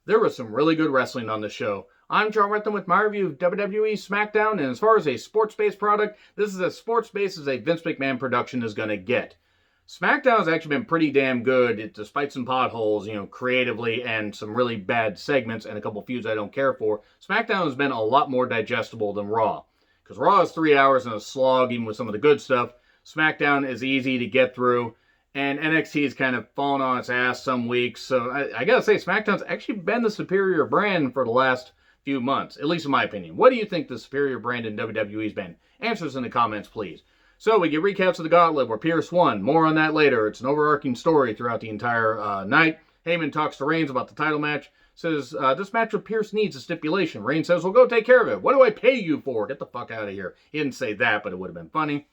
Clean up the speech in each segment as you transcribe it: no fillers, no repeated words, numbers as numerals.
there was some really good wrestling on the show. I'm John Renton with my review of WWE Smackdown, and as far as a sports-based product, this is as sports-based as a Vince McMahon production is going to get. Smackdown has actually been pretty damn good, despite some potholes, creatively, and some really bad segments, and a couple feuds I don't care for. Smackdown has been a lot more digestible than Raw. Because Raw is 3 hours and a slog, even with some of the good stuff. Smackdown is easy to get through, and NXT has kind of fallen on its ass some weeks. So I gotta say, SmackDown's actually been the superior brand for the last few months, at least in my opinion. What do you think the superior brand in WWE's been? Answers in the comments, please. So we get recaps of the Gauntlet where Pierce won. More on that later. It's an overarching story throughout the entire night. Heyman talks to Reigns about the title match. Says, this match with Pierce needs a stipulation. Reigns says, well, go take care of it. What do I pay you for? Get the fuck out of here. He didn't say that, but it would have been funny.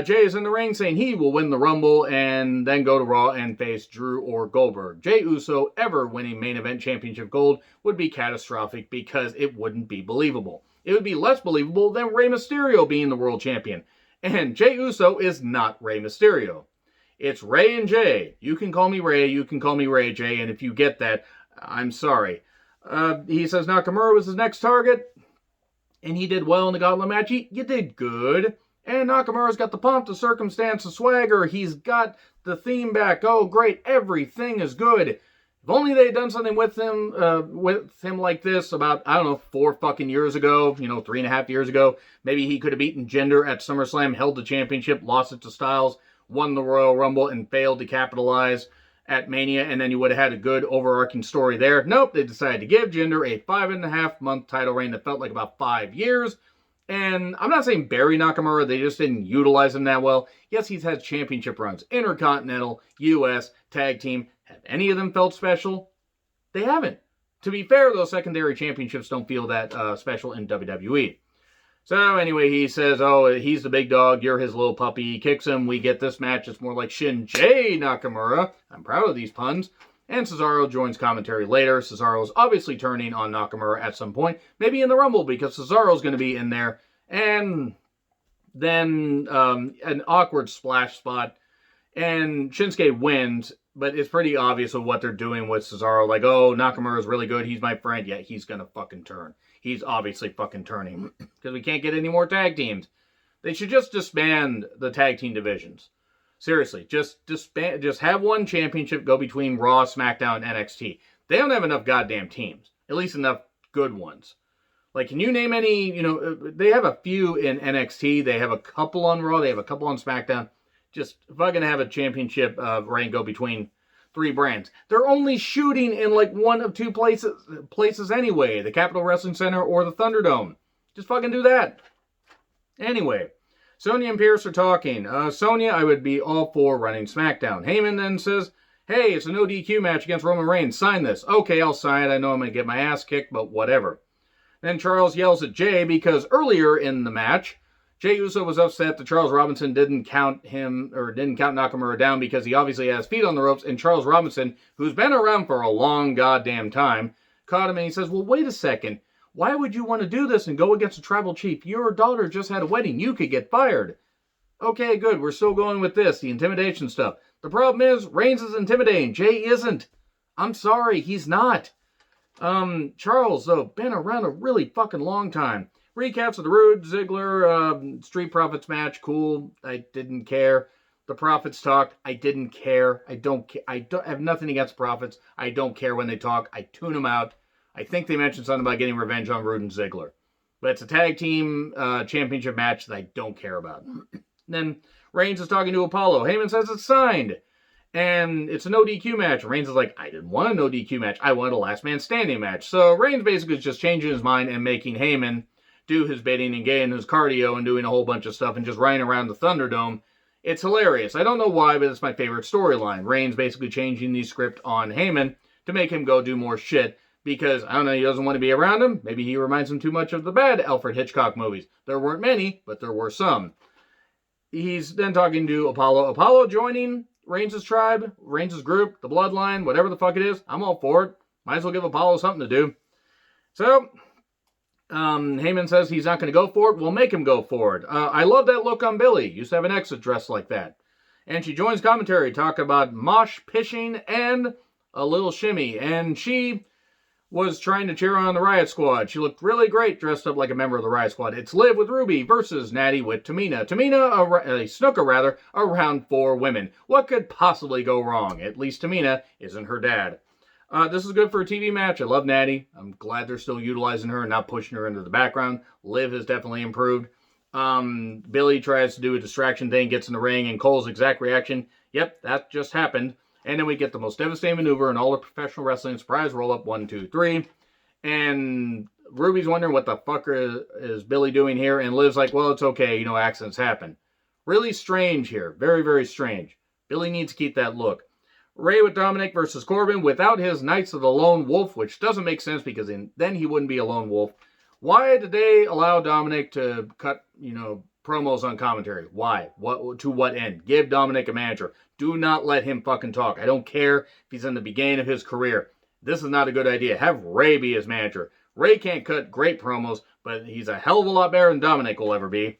Jay is in the ring saying he will win the Rumble and then go to Raw and face Drew or Goldberg. Jey Uso ever winning main event championship gold would be catastrophic because it wouldn't be believable. It would be less believable than Rey Mysterio being the world champion. And Jey Uso is not Rey Mysterio. It's Rey and Jey. You can call me Rey, you can call me Ray J, and if you get that, I'm sorry. He says Nakamura was his next target, and he did well in the Gauntlet match. You did good. And Nakamura's got the pomp, the circumstance, the swagger. He's got the theme back. Oh, great. Everything is good. If only they had done something with him like this about, 4 fucking years ago, 3.5 years ago. Maybe he could have beaten Jinder at SummerSlam, held the championship, lost it to Styles, won the Royal Rumble, and failed to capitalize at Mania, and then you would have had a good overarching story there. Nope, they decided to give Jinder a 5.5-month title reign that felt like about 5 years. And I'm not saying bury Nakamura, they just didn't utilize him that well. Yes, he's had championship runs, Intercontinental, US, Tag Team. Have any of them felt special? They haven't. To be fair, those secondary championships don't feel that special in WWE. So anyway, he says, oh, he's the big dog, you're his little puppy. He kicks him, we get this match. It's more like ShinJey Nakamura. I'm proud of these puns. And Cesaro joins commentary later. Cesaro's obviously turning on Nakamura at some point. Maybe in the Rumble, because Cesaro's going to be in there. And then an awkward splash spot. And Shinsuke wins, but it's pretty obvious of what they're doing with Cesaro. Like, oh, Nakamura's really good, he's my friend. Yeah, he's going to fucking turn. He's obviously fucking turning. Because we can't get any more tag teams. They should just disband the tag team divisions. Seriously, just have one championship go between Raw, SmackDown, and NXT. They don't have enough goddamn teams. At least enough good ones. Like, can you name any, they have a few in NXT. They have a couple on Raw. They have a couple on SmackDown. Just fucking have a championship reign go between 3 brands. They're only shooting in like one of 2 places anyway. The Capitol Wrestling Center or the Thunderdome. Just fucking do that. Anyway. Sonya and Pierce are talking. Sonya, I would be all for running SmackDown. Heyman then says, hey, it's a no DQ match against Roman Reigns. Sign this. Okay, I'll sign it. I know I'm going to get my ass kicked, but whatever. Then Charles yells at Jey because earlier in the match, Jey Uso was upset that Charles Robinson didn't count Nakamura down because he obviously has feet on the ropes, and Charles Robinson, who's been around for a long goddamn time, caught him and he says, well, wait a second. Why would you want to do this and go against a tribal chief? Your daughter just had a wedding. You could get fired. Okay, good. We're still going with this, the intimidation stuff. The problem is, Reigns is intimidating. Jey isn't. I'm sorry, he's not. Charles, though, been around a really fucking long time. Recaps of the Rude, Ziggler, Street Profits match. Cool. I didn't care. The Profits talked. I didn't care. I have nothing against Profits. I don't care when they talk. I tune them out. I think they mentioned something about getting revenge on Rude and Ziggler. But it's a tag team championship match that I don't care about. Then Reigns is talking to Apollo. Heyman says it's signed. And it's a no DQ match. Reigns is like, I didn't want a no DQ match. I wanted a last man standing match. So Reigns basically is just changing his mind and making Heyman do his bidding and getting his cardio and doing a whole bunch of stuff and just running around the Thunderdome. It's hilarious. I don't know why, but it's my favorite storyline. Reigns basically changing the script on Heyman to make him go do more shit. Because, I don't know, he doesn't want to be around him. Maybe he reminds him too much of the bad Alfred Hitchcock movies. There weren't many, but there were some. He's then talking to Apollo. Apollo joining Reigns' tribe, Reigns' group, the bloodline, whatever the fuck it is. I'm all for it. Might as well give Apollo something to do. So, Heyman says he's not going to go for it. We'll make him go for it. I love that look on Billy. Used to have an exit dress like that. And she joins commentary, talking about mosh pishing and a little shimmy. And she was trying to cheer on the Riot Squad. She looked really great dressed up like a member of the Riot Squad. It's Liv with Ruby versus Natty with Tamina. Snuka around 4 women. What could possibly go wrong? At least Tamina isn't her dad. This is good for a TV match. I love Natty. I'm glad they're still utilizing her and not pushing her into the background. Liv has definitely improved. Billy tries to do a distraction thing, gets in the ring, and Cole's exact reaction, yep, that just happened. And then we get the most devastating maneuver in all of professional wrestling. Surprise roll-up, 1, 2, 3. And Ruby's wondering what the fuck is Billy doing here. And Liv's like, well, it's okay. You know, accidents happen. Really strange here. Very, very strange. Billy needs to keep that look. Ray with Dominic versus Corbin without his Knights of the Lone Wolf, which doesn't make sense because then he wouldn't be a lone wolf. Why did they allow Dominic to cut, promos on commentary? Why? To what end? Give Dominic a manager. Do not let him fucking talk. I don't care if he's in the beginning of his career. This is not a good idea. Have Ray be his manager. Ray can't cut great promos, but he's a hell of a lot better than Dominic will ever be.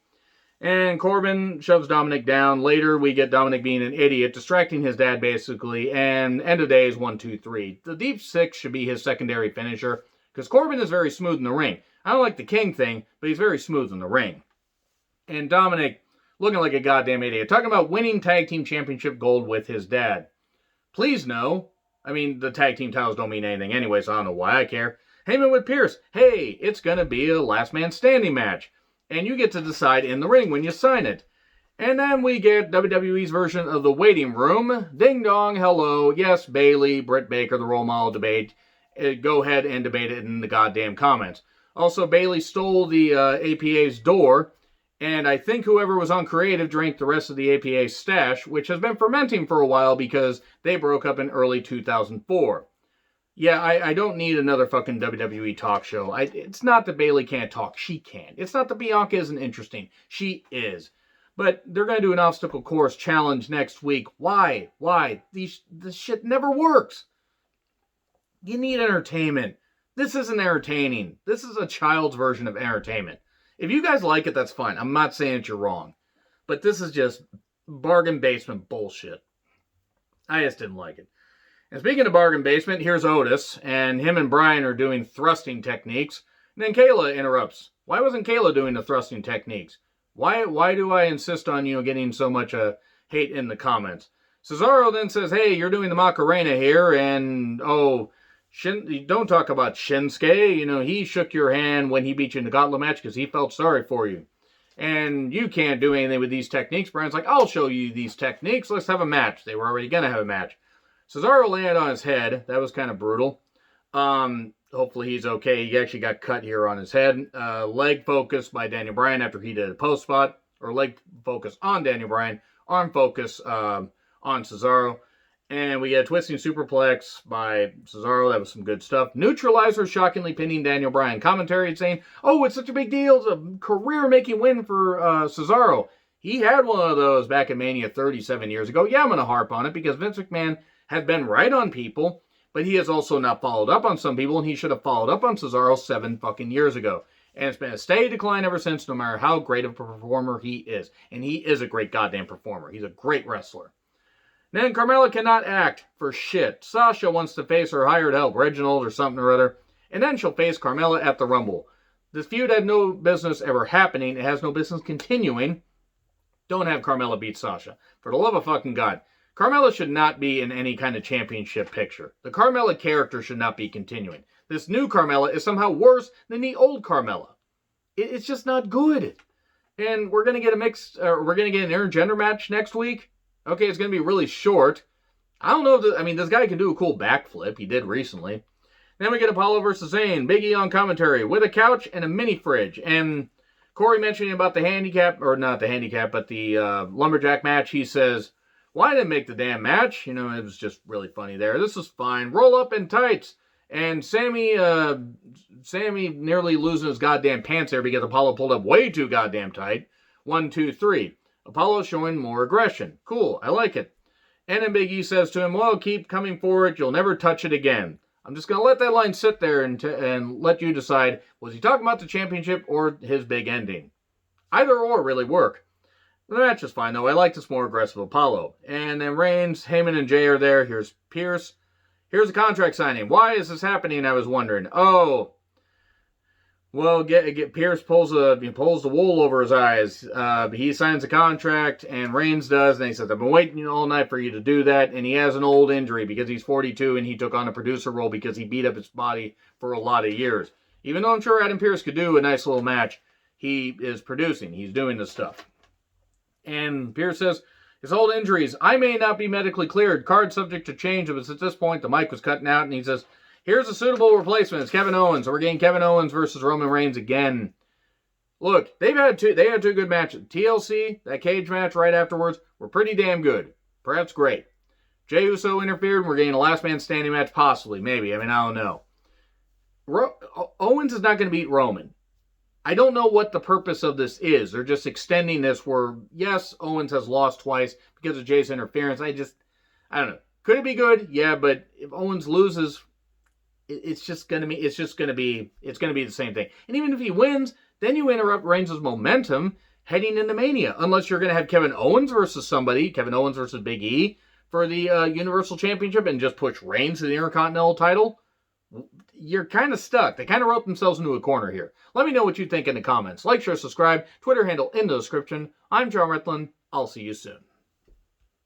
And Corbin shoves Dominic down. Later, we get Dominic being an idiot, distracting his dad, basically. And end of days, 1, 2, 3. The Deep Six should be his secondary finisher, because Corbin is very smooth in the ring. I don't like the King thing, but he's very smooth in the ring. And Dominic, looking like a goddamn idiot, talking about winning tag team championship gold with his dad. Please no. I mean, the tag team titles don't mean anything anyway, so I don't know why I care. Heyman with Pierce. Hey, it's going to be a last man standing match. And you get to decide in the ring when you sign it. And then we get WWE's version of the waiting room. Ding dong, hello. Yes, Bayley, Britt Baker, the role model debate. Go ahead and debate it in the goddamn comments. Also, Bayley stole the APA's door. And I think whoever was on creative drank the rest of the APA's stash, which has been fermenting for a while because they broke up in early 2004. Yeah, I don't need another fucking WWE talk show. It's not that Bayley can't talk. She can. It's not that Bianca isn't interesting. She is. But they're going to do an obstacle course challenge next week. Why? This shit never works. You need entertainment. This isn't entertaining. This is a child's version of entertainment. If you guys like it, that's fine. I'm not saying that you're wrong. But this is just bargain basement bullshit. I just didn't like it. And speaking of bargain basement, here's Otis, and him and Brian are doing thrusting techniques. And then Kayla interrupts. Why wasn't Kayla doing the thrusting techniques? Why do I insist on, getting so much hate in the comments? Cesaro then says, hey, you're doing the Macarena here, and, don't talk about Shinsuke. He shook your hand when he beat you in the gauntlet match because he felt sorry for you. And you can't do anything with these techniques. Brian's like, I'll show you these techniques. Let's have a match. They were already going to have a match. Cesaro landed on his head. That was kind of brutal. Hopefully he's okay. He actually got cut here on his head. Leg focus by Daniel Bryan after he did a post spot. Or leg focus on Daniel Bryan. Arm focus on Cesaro. And we get a twisting superplex by Cesaro. That was some good stuff. Neutralizer shockingly pinning Daniel Bryan. Commentary saying, oh, it's such a big deal. It's a career-making win for Cesaro. He had one of those back in Mania 37 years ago. Yeah, I'm going to harp on it because Vince McMahon has been right on people, but he has also not followed up on some people, and he should have followed up on Cesaro 7 fucking years ago. And it's been a steady decline ever since, no matter how great of a performer he is. And he is a great goddamn performer. He's a great wrestler. Then Carmella cannot act for shit. Sasha wants to face her hired help, Reginald or something or other, and then she'll face Carmella at the Rumble. This feud had no business ever happening. It has no business continuing. Don't have Carmella beat Sasha. For the love of fucking God. Carmella should not be in any kind of championship picture. The Carmella character should not be continuing. This new Carmella is somehow worse than the old Carmella. It's just not good. And we're going to get an intergender match next week. Okay, it's going to be really short. I don't know if this guy can do a cool backflip. He did recently. Then we get Apollo versus Zayn. Big E on commentary with a couch and a mini fridge. And Corey mentioning about the handicap, or not the handicap, but the lumberjack match. He says, well, I didn't make the damn match. It was just really funny there. This is fine. Roll up in tights. And Sammy nearly losing his goddamn pants there because Apollo pulled up way too goddamn tight. 1, 2, 3. Apollo showing more aggression. Cool. I like it. And then Big E says to him, well, keep coming forward. You'll never touch it again. I'm just going to let that line sit there and let you decide, was he talking about the championship or his big ending? Either or really work. The match is fine, though. I like this more aggressive Apollo. And then Reigns, Heyman, and Jay are there. Here's Pierce. here's a contract signing. Why is this happening? I was wondering. Oh, well, Pierce pulls the wool over his eyes. He signs a contract, and Reigns does, and he says, I've been waiting all night for you to do that, and he has an old injury because he's 42, and he took on a producer role because he beat up his body for a lot of years. Even though I'm sure Adam Pearce could do a nice little match, he is producing. He's doing this stuff. And Pearce says, his old injuries, I may not be medically cleared, card subject to change, but at this point, the mic was cutting out, and he says, here's a suitable replacement. It's Kevin Owens. So we're getting Kevin Owens versus Roman Reigns again. Look, they had two good matches. TLC, that cage match right afterwards, were pretty damn good. Perhaps great. Jey Uso interfered. We're getting a last man standing match, possibly, maybe. I mean, I don't know. Owens is not going to beat Roman. I don't know what the purpose of this is. They're just extending this where, yes, Owens has lost twice because of Jey's interference. I don't know. Could it be good? Yeah, but if Owens loses, it's going to be the same thing. And even if he wins, then you interrupt Reigns' momentum heading into Mania. Unless you're going to have Kevin Owens versus somebody, Kevin Owens versus Big E for the Universal Championship and just push Reigns to the Intercontinental title. You're kind of stuck. They kind of wrote themselves into a corner here. Let me know what you think in the comments. Like, share, subscribe. Twitter handle in the description. I'm John Retlin. I'll see you soon.